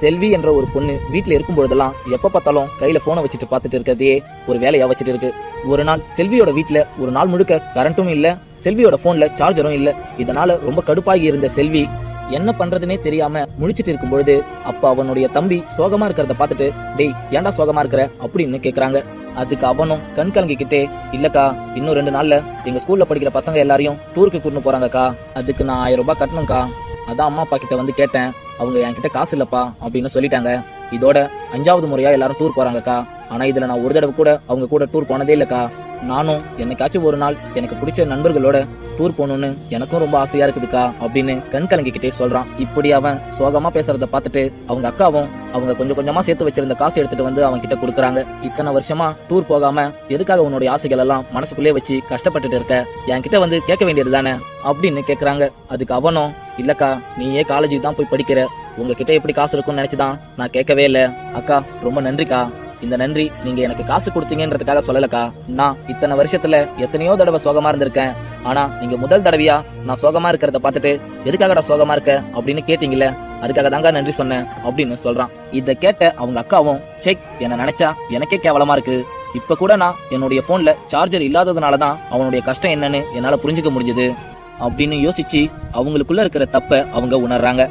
செல்வி என்ற ஒரு பொண்ணு வீட்டுல இருக்கும் பொழுதெல்லாம் எப்ப பார்த்தாலும் கையில போனை வச்சுட்டு பார்த்துட்டு இருக்கிறதே ஒரு வேலையா வச்சுட்டு இருக்கு. ஒரு நாள் செல்வியோட வீட்டுல ஒரு நாள் முழுக்க கரண்ட்டும் இல்ல, செல்வியோட போன்ல சார்ஜரும் இல்ல. இதனால ரொம்ப கடுப்பாகி இருந்த செல்வி என்ன பண்றதுனே தெரியாம முழிச்சிட்டு இருக்கும் பொழுது அப்ப அவனுடைய தம்பி சோகமா இருக்கிறத பார்த்துட்டு, டேய் ஏன்டா சோகமா இருக்கிற அப்படின்னு கேக்குறாங்க. அதுக்கு அவனும் கண் கலங்கிக்கிட்டே, இல்லக்கா இன்னும் 2 நாள்ல எங்க ஸ்கூல்ல படிக்கிற பசங்க எல்லாரையும் டூருக்கு கூட்டிட்டு போறாங்கக்கா, அதுக்கு நான் 1000 ரூபாய் கட்டணும்க்கா. அதான் அம்மா அப்பா கிட்ட வந்து கேட்டேன், அவங்க என்கிட்ட காசு இல்லப்பா அப்படின்னு சொல்லிட்டாங்க. இதோட 5வது முறையா எல்லாரும் டூர் போறாங்கக்கா. ஆனா இதுல நான் ஒரு தடவை கூட அவங்க கூட டூர் போனதே இல்லக்கா. நானும் என்னைக்காச்சும் ஒரு நாள் எனக்கு பிடிச்ச நண்பர்களோட டூர் போகணும்னு எனக்கும் ரொம்ப ஆசையா இருக்குதுக்கா அப்படின்னு கண் கலங்கிக்கிட்டே சொல்றான். இப்படி அவன் சோகமா பேசுறத பார்த்துட்டு அவங்க அக்காவும் அவங்க கொஞ்சம் கொஞ்சமா சேர்த்து வச்சிருந்த காசு எடுத்துட்டு வந்து அவன் கிட்ட கொடுக்குறாங்க. இத்தனை வருஷமா டூர் போகாம எதுக்காக உன்னுடைய ஆசைகள் எல்லாம் மனசுக்குள்ளே வச்சு கஷ்டப்பட்டுட்டு இருக்க, என்கிட்ட வந்து கேட்க வேண்டியது தானே அப்படின்னு கேக்குறாங்க. அதுக்கு அவனும், இல்லக்கா நீயே காலேஜுக்கு தான் போய் படிக்கிற, உங்ககிட்ட எப்படி காசு இருக்கும்னு நினைச்சுதான் நான் கேட்கவே இல்லை. அக்கா ரொம்ப நன்றிக்கா, இந்த நன்றி நீங்க எனக்கு காசு கொடுத்தீங்கன்றதுக்காக சொல்லலக்கா. நான் இத்தனை வருஷத்துல எத்தனையோ தடவை சோகமா இருந்திருக்கேன். ஆனா நீங்க முதல் தடவையா நான் சோகமா இருக்கிறத பார்த்துட்டு எதுக்காகடா சோகமா இருக்க அப்படின்னு கேட்டீங்கல்ல, அதுக்காக தாங்க நன்றி சொன்னேன் அப்படின்னு சொல்றான். இத கேட்ட அவங்க அக்காவும், செக் என்ன நினைச்சா எனக்கே கேவலமா இருக்கு. இப்ப கூட நான் என்னுடைய போன்ல சார்ஜர் இல்லாததுனாலதான் அவனுடைய கஷ்டம் என்னன்னு என்னால புரிஞ்சுக்க முடிஞ்சது அப்படின்னு யோசிச்சு அவங்களுக்குள்ள இருக்கிற தப்ப அவங்க உணர்றாங்க.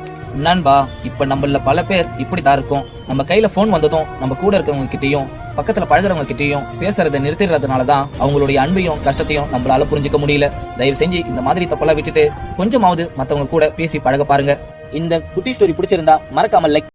நண்பா, இப்ப நம்மள பல பேர் இப்படித்தான் இருக்கும். நம்ம கையில போன் வந்ததும் நம்ம கூட இருக்கவங்க கிட்டயும் பக்கத்துல பழகுறவங்க கிட்டயும் பேசுறதை நிறுத்திடுறதுனாலதான் அவங்களுடைய அன்பையும் கஷ்டத்தையும் நம்மளால புரிஞ்சுக்க முடியல. தயவு செஞ்சு இந்த மாதிரி தப்பெல்லாம் விட்டுட்டு கொஞ்சமாவது மத்தவங்க கூட பேசி பழக பாருங்க. இந்த குட்டி ஸ்டோரி பிடிச்சிருந்தா மறக்காம லைக்